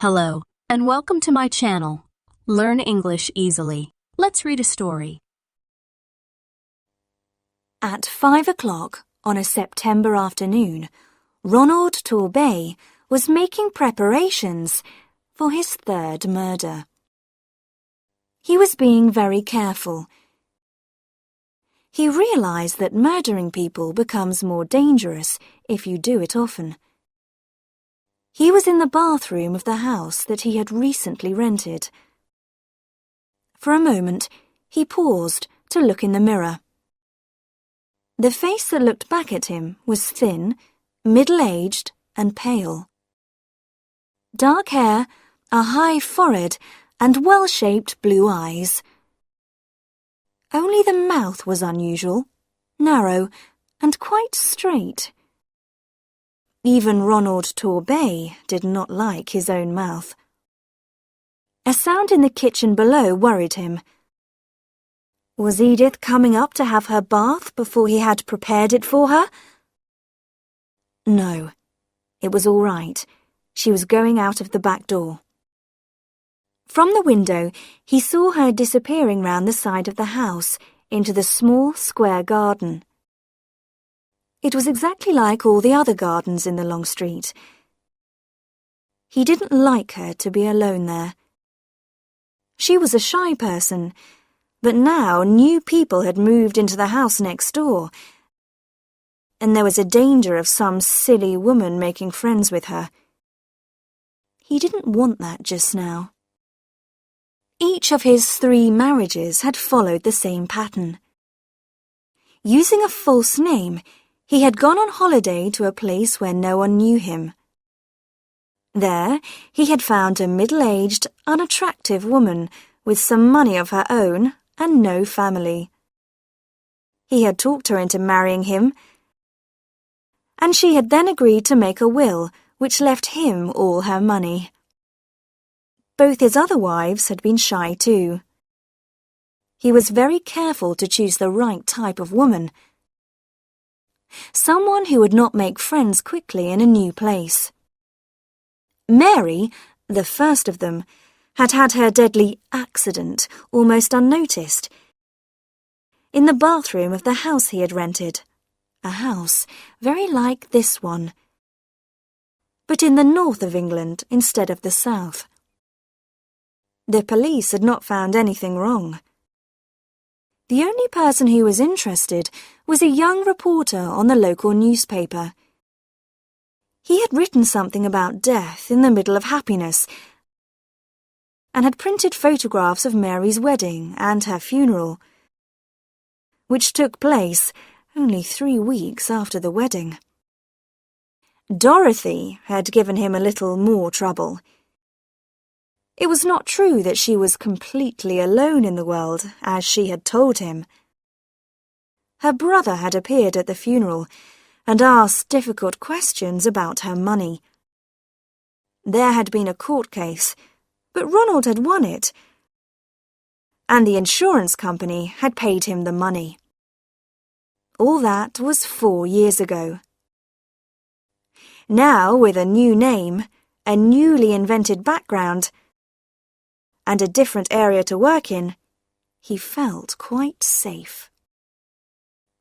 Hello, and welcome to my channel. Learn English easily. Let's read a story. At 5 o'clock on a September afternoon, Ronald Torbay was making preparations for his third murder. He was being very careful. He realized that murdering people becomes more dangerous if you do it often. He was in the bathroom of the house that he had recently rented. For a moment, he paused to look in the mirror. The face that looked back at him was thin, middle-aged, and pale. Dark hair, a high forehead, and well-shaped blue eyes. Only the mouth was unusual, narrow, and quite straight. Even Ronald Torbay did not like his own mouth. A sound in the kitchen below worried him. Was Edith coming up to have her bath before he had prepared it for her? No, it was all right. She was going out of the back door. From the window, he saw her disappearing round the side of the house into the small square garden. It was exactly like all the other gardens in the long street. He didn't like her to be alone there. She was a shy person, but now new people had moved into the house next door, and there was a danger of some silly woman making friends with her. He didn't want that just now. Each of his 3 marriages had followed the same pattern. Using a false name, he had gone on holiday to a place where no one knew him. There, he had found a middle-aged, unattractive woman with some money of her own and no family. He had talked her into marrying him, and she had then agreed to make a will which left him all her money. Both his other wives had been shy too. He was very careful to choose the right type of woman. Someone who would not make friends quickly in a new place. Mary, the first of them, had had her deadly accident almost unnoticed. In the bathroom of the house he had rented. A house very like this one, but in the north of England instead of the south. The police had not found anything wrong. The only person who was interested was a young reporter on the local newspaper. He had written something about death in the middle of happiness and had printed photographs of Mary's wedding and her funeral, which took place only 3 weeks after the wedding. Dorothy had given him a little more trouble. It was not true that she was completely alone in the world, as she had told him. Her brother had appeared at the funeral and asked difficult questions about her money. There had been a court case, but Ronald had won it, and the insurance company had paid him the money. All that was 4 years ago. Now, with a new name, a newly invented background, and a different area to work in, he felt quite safe.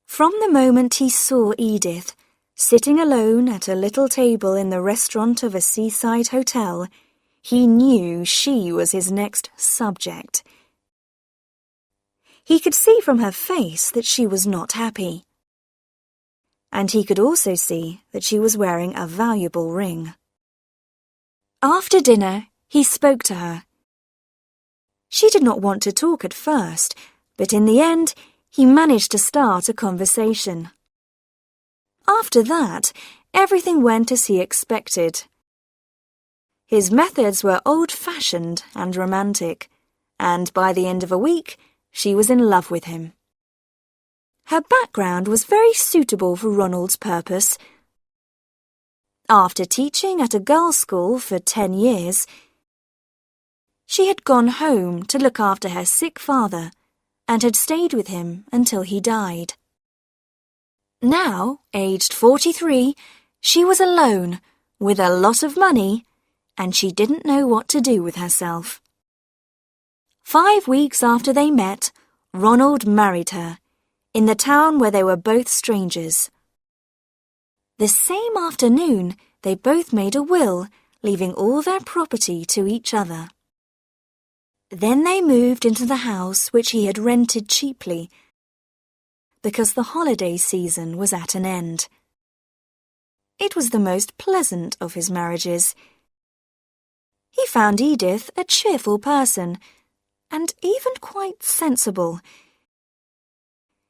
From the moment he saw Edith, sitting alone at a little table in the restaurant of a seaside hotel, he knew she was his next subject. He could see from her face that she was not happy. And he could also see that she was wearing a valuable ring. After dinner, he spoke to her. She did not want to talk at first, but in the end, he managed to start a conversation. After that, everything went as he expected. His methods were old-fashioned and romantic, and by the end of a week, she was in love with him. Her background was very suitable for Ronald's purpose. After teaching at a girls' school for 10 years, she had gone home to look after her sick father and had stayed with him until he died. Now, aged 43, she was alone, with a lot of money, and she didn't know what to do with herself. 5 weeks after they met, Ronald married her, in the town where they were both strangers. The same afternoon, they both made a will, leaving all their property to each other. Then they moved into the house which he had rented cheaply, because the holiday season was at an end. It was the most pleasant of his marriages. He found Edith a cheerful person, and even quite sensible,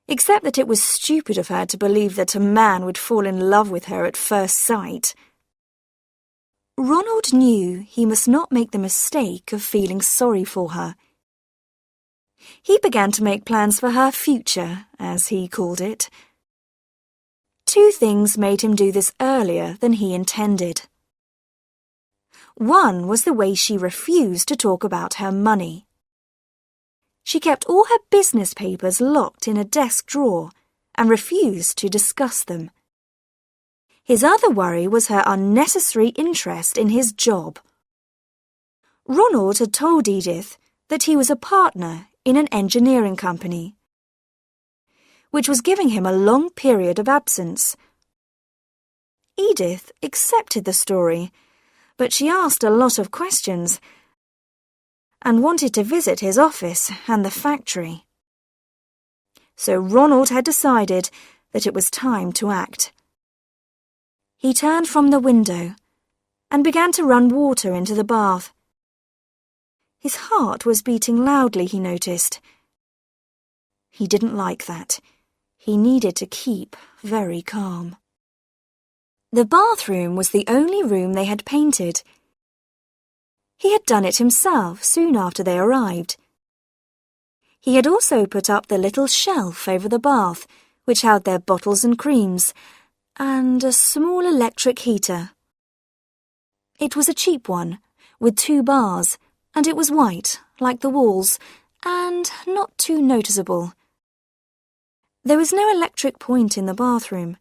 except that it was stupid of her to believe that a man would fall in love with her at first sight. Ronald knew he must not make the mistake of feeling sorry for her. He began to make plans for her future, as he called it. 2 things made him do this earlier than he intended. One was the way she refused to talk about her money. She kept all her business papers locked in a desk drawer and refused to discuss them. His other worry was her unnecessary interest in his job. Ronald had told Edith that he was a partner in an engineering company, which was giving him a long period of absence. Edith accepted the story, but she asked a lot of questions and wanted to visit his office and the factory. So Ronald had decided that it was time to act. He turned from the window and began to run water into the bath. His heart was beating loudly, he noticed. He didn't like that. He needed to keep very calm. The bathroom was the only room they had painted. He had done it himself soon after they arrived. He had also put up the little shelf over the bath, which held their bottles and creams, and a small electric heater. It was a cheap one, with 2 bars, and it was white, like the walls, and not too noticeable. There was no electric point in the bathroom,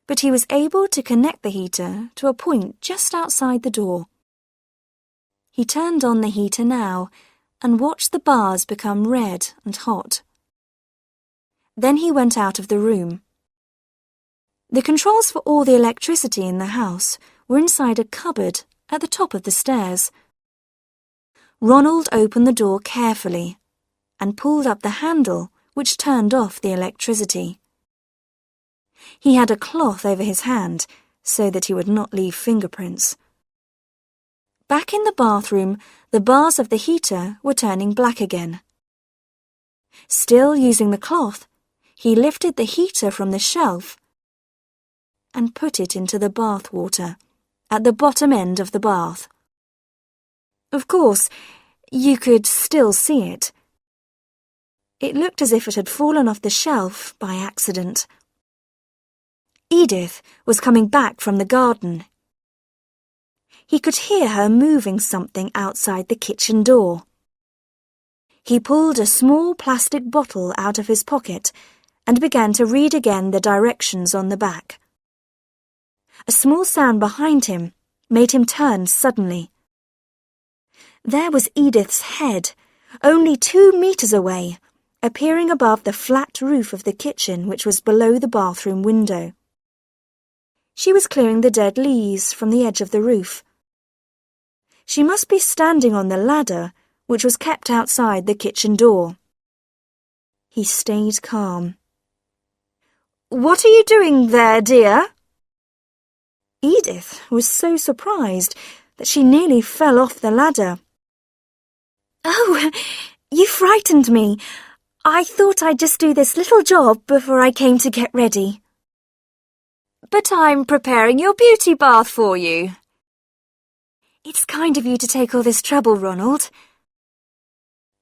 but he was able to connect the heater to a point just outside the door. He turned on the heater now and watched the bars become red and hot. Then he went out of the room. The controls for all the electricity in the house were inside a cupboard at the top of the stairs. Ronald opened the door carefully and pulled up the handle which turned off the electricity. He had a cloth over his hand so that he would not leave fingerprints. Back in the bathroom, the bars of the heater were turning black again. Still using the cloth, he lifted the heater from the shelf and put it into the bath water at the bottom end of the bath. Of course, you could still see it. It looked as if it had fallen off the shelf by accident. Edith was coming back from the garden. He could hear her moving something outside the kitchen door. He pulled a small plastic bottle out of his pocket and began to read again the directions on the back. A small sound behind him made him turn suddenly. There was Edith's head, only 2 meters away, appearing above the flat roof of the kitchen which was below the bathroom window. She was clearing the dead leaves from the edge of the roof. She must be standing on the ladder, which was kept outside the kitchen door. He stayed calm. "What are you doing there, dear?" Edith was so surprised that she nearly fell off the ladder. "Oh, you frightened me. I thought I'd just do this little job before I came to get ready." "But I'm preparing your beauty bath for you." "It's kind of you to take all this trouble, Ronald."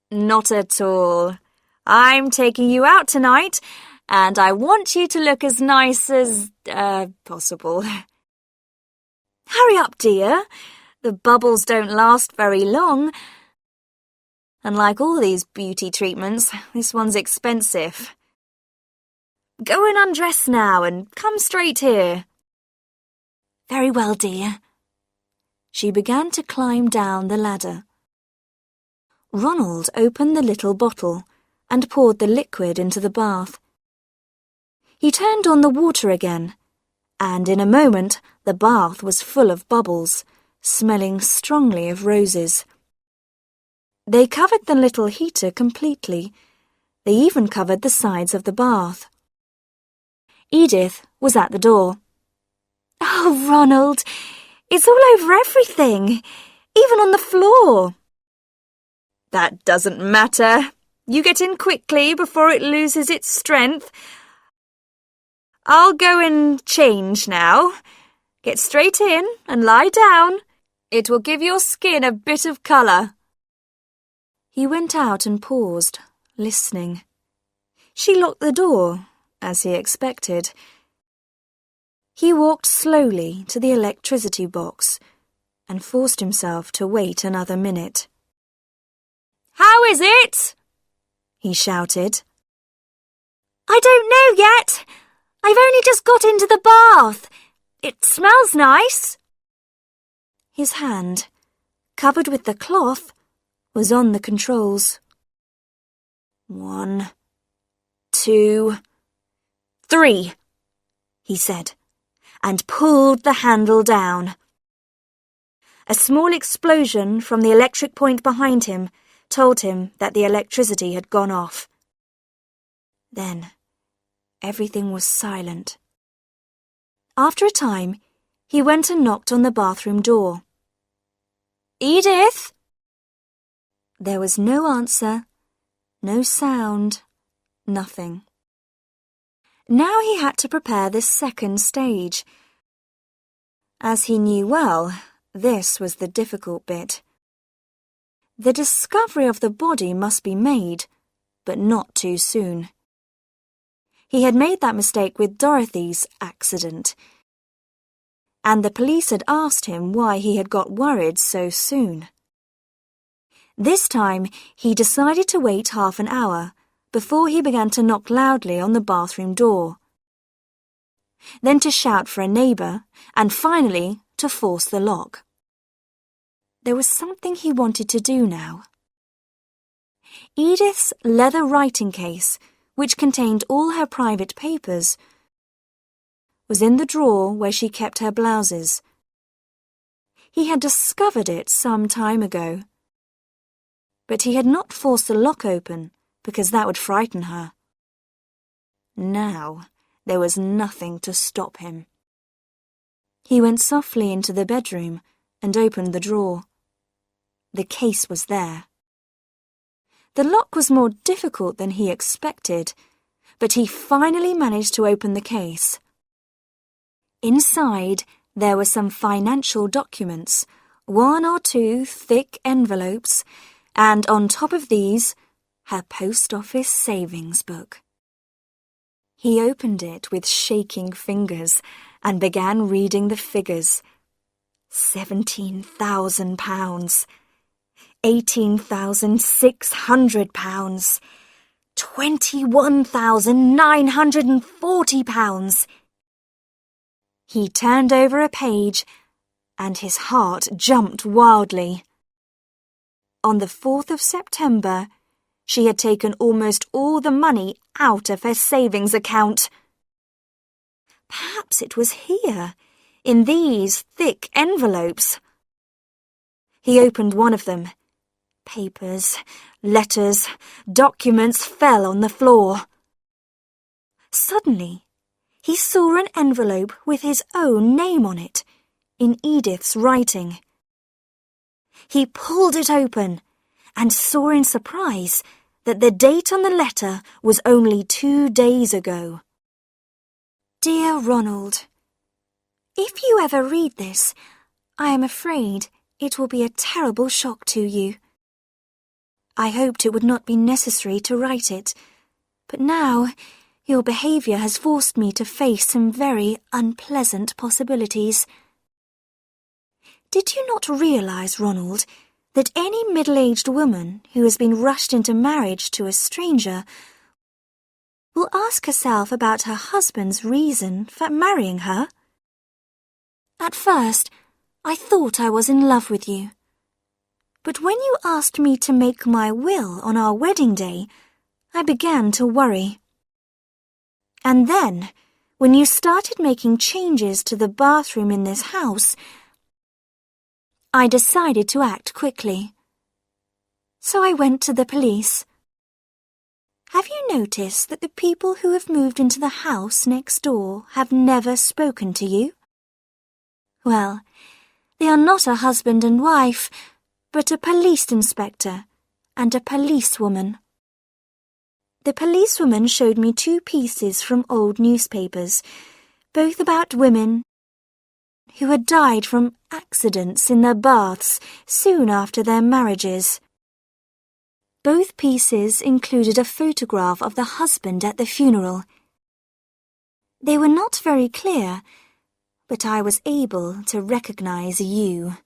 "Not at all. I'm taking you out tonight, and I want you to look as nice as, possible." "Hurry up, dear. The bubbles don't last very long. And like all these beauty treatments, this one's expensive. Go and undress now and come straight here." "Very well, dear." she began to climb down the ladder. Ronald opened the little bottle and poured the liquid into the bath. He turned on the water again, and in a moment the bath was full of bubbles, smelling strongly of roses. They covered the little heater completely. They even covered the sides of the bath. Edith was at the door. "Oh, Ronald, it's all over everything, even on the floor." "That doesn't matter. You get in quickly before it loses its strength. I'll go and change now. Get straight in and lie down. It will give your skin a bit of colour." He went out and paused, listening. She locked the door, as he expected. He walked slowly to the electricity box and forced himself to wait another minute. "How is it?" he shouted. "I don't know yet. I've only just got into the bath. It smells nice." His hand, covered with the cloth, was on the controls. 1, 2, 3, he said, and pulled the handle down. A small explosion from the electric point behind him told him that the electricity had gone off. Then, everything was silent. After a time, he went and knocked on the bathroom door. "Edith?" There was no answer, no sound, nothing. Now he had to prepare the second stage. As he knew well, this was the difficult bit. The discovery of the body must be made, but not too soon. He had made that mistake with Dorothy's accident, and the police had asked him why he had got worried so soon. This time, he decided to wait half an hour before he began to knock loudly on the bathroom door, then to shout for a neighbour, and finally to force the lock. There was something he wanted to do now. Edith's leather writing case, which contained all her private papers, was in the drawer where she kept her blouses. He had discovered it some time ago, but he had not forced the lock open because that would frighten her. Now there was nothing to stop him. He went softly into the bedroom and opened the drawer. The case was there. The lock was more difficult than he expected, but he finally managed to open the case. Inside, there were some financial documents, 1 or 2 thick envelopes, and on top of these, her post office savings book. He opened it with shaking fingers and began reading the figures. £17,000, £18,600, £21,940. He turned over a page, and his heart jumped wildly. On the 4th of September, she had taken almost all the money out of her savings account. Perhaps it was here, in these thick envelopes. He opened one of them. Papers, letters, documents fell on the floor. Suddenly, he saw an envelope with his own name on it, in Edith's writing. He pulled it open and saw in surprise that the date on the letter was only 2 days ago. Dear Ronald, if you ever read this, I am afraid it will be a terrible shock to you. I hoped it would not be necessary to write it, but now your behaviour has forced me to face some very unpleasant possibilities. Did you not realise, Ronald, that any middle-aged woman who has been rushed into marriage to a stranger will ask herself about her husband's reason for marrying her? At first, I thought I was in love with you. But when you asked me to make my will on our wedding day, I began to worry. And then, when you started making changes to the bathroom in this house, I decided to act quickly. So I went to the police. Have you noticed that the people who have moved into the house next door have never spoken to you? Well, they are not a husband and wife, but a police inspector and a policewoman. The policewoman showed me 2 pieces from old newspapers, both about women who had died from accidents in their baths soon after their marriages. Both pieces included a photograph of the husband at the funeral. They were not very clear, but I was able to recognize you.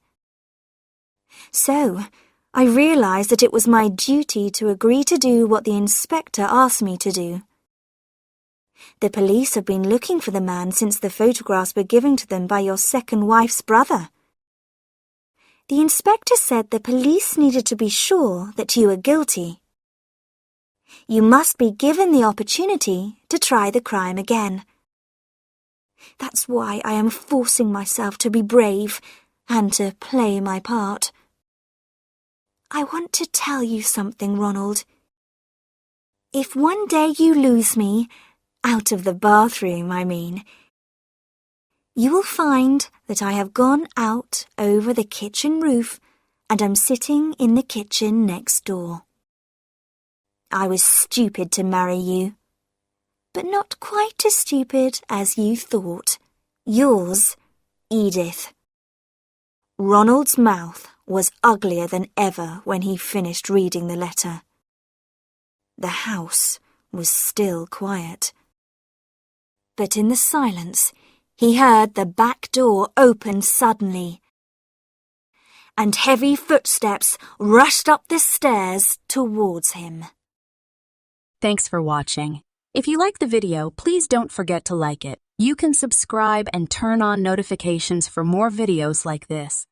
So, I realized that it was my duty to agree to do what the inspector asked me to do. The police have been looking for the man since the photographs were given to them by your second wife's brother. The inspector said the police needed to be sure that you were guilty. You must be given the opportunity to try the crime again. That's why I am forcing myself to be brave and to play my part. I want to tell you something, Ronald. If one day you lose me, out of the bathroom, I mean, you will find that I have gone out over the kitchen roof and am sitting in the kitchen next door. I was stupid to marry you, but not quite as stupid as you thought. Yours, Edith. Ronald's mouth was uglier than ever when he finished reading the letter. The house was still quiet. But in the silence, he heard the back door open suddenly, and heavy footsteps rushed up the stairs towards him. Thanks for watching. If you like the video, please don't forget to like it. You can subscribe and turn on notifications for more videos like this.